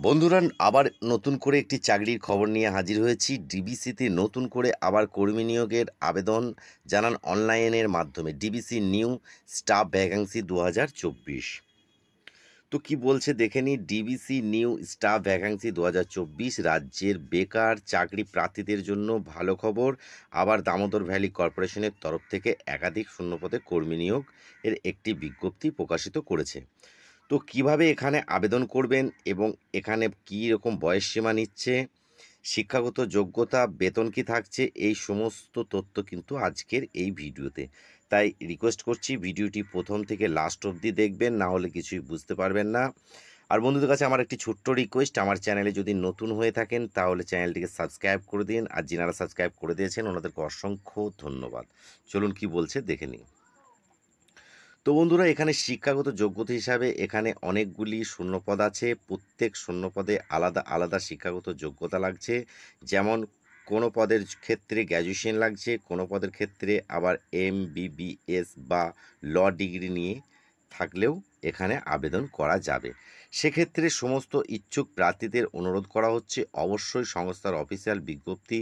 বন্ধুরা, আবার নতুন করে একটি চাকরির খবর নিয়ে হাজির হয়েছি। ডিবিসিতে নতুন করে আবার কর্মী নিয়োগের আবেদন জানান অনলাইনের মাধ্যমে। DBC new staff vacancy 2024। তো কি বলছে দেখে নিই। ডিবিসি নিউ স্টাফ ভ্যাকান্সি 2024 রাজ্যের বেকার চাকরি প্রার্থীদের জন্য ভালো খবর। আবার দামোদর ভ্যালি কর্পোরেশনের তরফ থেকে একাধিক শূন্যপদে কর্মী নিয়োগ এর একটি বিজ্ঞপ্তি প্রকাশিত করেছে। তো কিভাবে এখানে আবেদন করবেন এবং এখানে কী রকম বয়সসীমা নিচ্ছে, শিক্ষাগত যোগ্যতা, বেতন কি থাকছে, এই সমস্ত তথ্য কিন্তু আজকের এই ভিডিওতে। তাই রিকোয়েস্ট করছি ভিডিওটি প্রথম থেকে লাস্ট অবধি দেখবেন, না হলে কিছুই বুঝতে পারবেন না। আর বন্ধুদের কাছে আমার একটি ছোট্ট রিকোয়েস্ট, আমার চ্যানেলে যদি নতুন হয়ে থাকেন তাহলে চ্যানেলটিকে সাবস্ক্রাইব করে দিন। আর যিনারা সাবস্ক্রাইব করে দিয়েছেন ওনাদেরকে অসংখ্য ধন্যবাদ। চলুন কি বলছে দেখে নিই। তো বন্ধুরা, এখানে শিক্ষাগত যোগ্যতা হিসাবে এখানে অনেকগুলি শূন্যপদ আছে। প্রত্যেক শূন্যপদে আলাদা আলাদা শিক্ষাগত যোগ্যতা লাগছে। যেমন কোনো পদের ক্ষেত্রে গ্র্যাজুয়েশন লাগছে, কোনো পদের ক্ষেত্রে আবার MBBS বা ল ডিগ্রি নিয়ে থাকলেও এখানে আবেদন করা যাবে। সেক্ষেত্রে সমস্ত ইচ্ছুক প্রার্থীদের অনুরোধ করা হচ্ছে অবশ্যই সংস্থার অফিসিয়াল বিজ্ঞপ্তি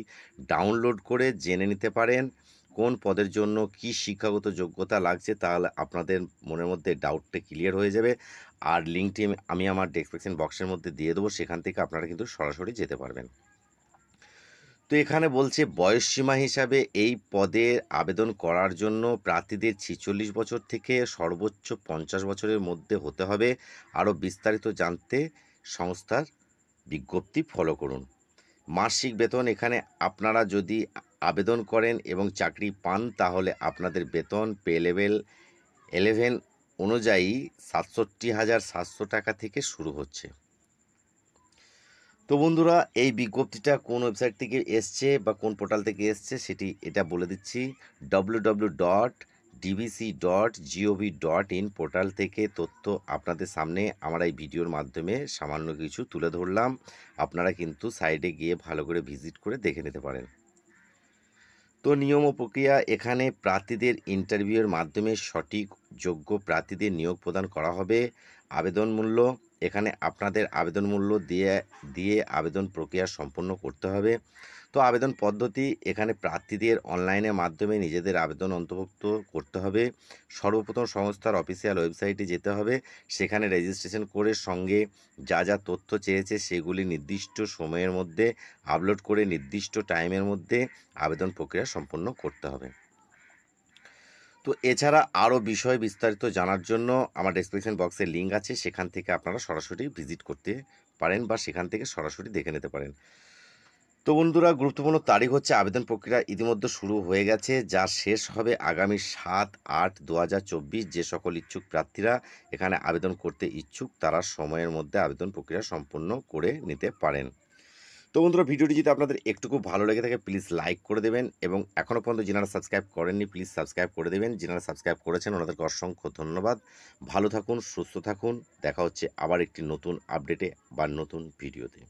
ডাউনলোড করে জেনে নিতে পারেন কোন পদের জন্য কি শিক্ষাগত যোগ্যতা লাগছে। তাহলে আপনাদের মনের মধ্যে ডাউটটা ক্লিয়ার হয়ে যাবে। আর লিঙ্কটি আমি আমার ডেসক্রিপশন বক্সের মধ্যে দিয়ে দেবো, সেখান থেকে আপনারা কিন্তু সরাসরি যেতে পারবেন। তো এখানে বলছে বয়সসীমা হিসাবে এই পদে আবেদন করার জন্য প্রার্থীদের 46 বছর থেকে সর্বোচ্চ 50 বছরের মধ্যে হতে হবে। আরও বিস্তারিত জানতে সংস্থার বিজ্ঞপ্তি ফলো করুন। মাসিক বেতন এখানে আপনারা যদি আবেদন করেন এবং চাকরি পান তাহলে আপনাদের বেতন পে লেভেল 11 অনুযায়ী 67,700 টাকা থেকে শুরু হচ্ছে। তো বন্ধুরা, এই বিজ্ঞপ্তিটা কোন ওয়েবসাইট থেকে এসছে বা কোন পোর্টাল থেকে এসছে এটা বলে দিচ্ছি। www.dbc.gov.in পোর্টাল থেকে তথ্য আপনাদের সামনে আমরা এই ভিডিওর মাধ্যমে সামান্য কিছু তুলে ধরলাম। আপনারা কিন্তু সাইডে গিয়ে ভালো করে ভিজিট করে দেখে নিতে পারেন। তো নিয়ম ও প্রক্রিয়া এখানে প্রার্থীদের ইন্টারভিউয়ের মাধ্যমে সঠিক যোগ্য প্রার্থীদের নিয়োগ প্রদান করা হবে। আবেদন মূল্য এখানে আপনাদের আবেদন মূল্য দিয়ে আবেদন প্রক্রিয়া সম্পন্ন করতে হবে। তো আবেদন পদ্ধতি এখানে প্রার্থীদের অনলাইনের মাধ্যমে নিজেদের আবেদন অন্তর্ভুক্ত করতে হবে। সর্বপ্রথম সংস্থার অফিসিয়াল ওয়েবসাইটে যেতে হবে। সেখানে রেজিস্ট্রেশন করে সঙ্গে যা যা তথ্য চেয়েছে সেগুলি নির্দিষ্ট সময়ের মধ্যে আপলোড করে নির্দিষ্ট টাইমের মধ্যে আবেদন প্রক্রিয়া সম্পন্ন করতে হবে। তো এছাড়া আরও বিষয় বিস্তারিত জানার জন্য আমার ডেসক্রিপশন বক্সে লিঙ্ক আছে, সেখান থেকে আপনারা সরাসরি ভিজিট করতে পারেন বা সেখান থেকে সরাসরি দেখে নিতে পারেন। তো বন্ধুরা, গুরুত্বপূর্ণ তারিখ হচ্ছে আবেদন প্রক্রিয়া ইতিমধ্যে শুরু হয়ে গেছে, যা শেষ হবে আগামী 7/8/2024। যে সকল ইচ্ছুক প্রার্থীরা এখানে আবেদন করতে ইচ্ছুক তারা সময়ের মধ্যে আবেদন প্রক্রিয়া সম্পন্ন করে নিতে পারেন। তো বন্ধুরা, ভিডিওটি যদি আপনাদের একটুকু ভালো লেগে থাকে প্লিজ লাইক করে দেবেন এবং এখনও পর্যন্ত যারা সাবস্ক্রাইব করেননি প্লিজ সাবস্ক্রাইব করে দেবেন। যারা সাবস্ক্রাইব করেছেন ওনাদেরকে অসংখ্য ধন্যবাদ। ভালো থাকুন, সুস্থ থাকুন। দেখা হচ্ছে আবার একটি নতুন আপডেটে বা নতুন ভিডিওতে।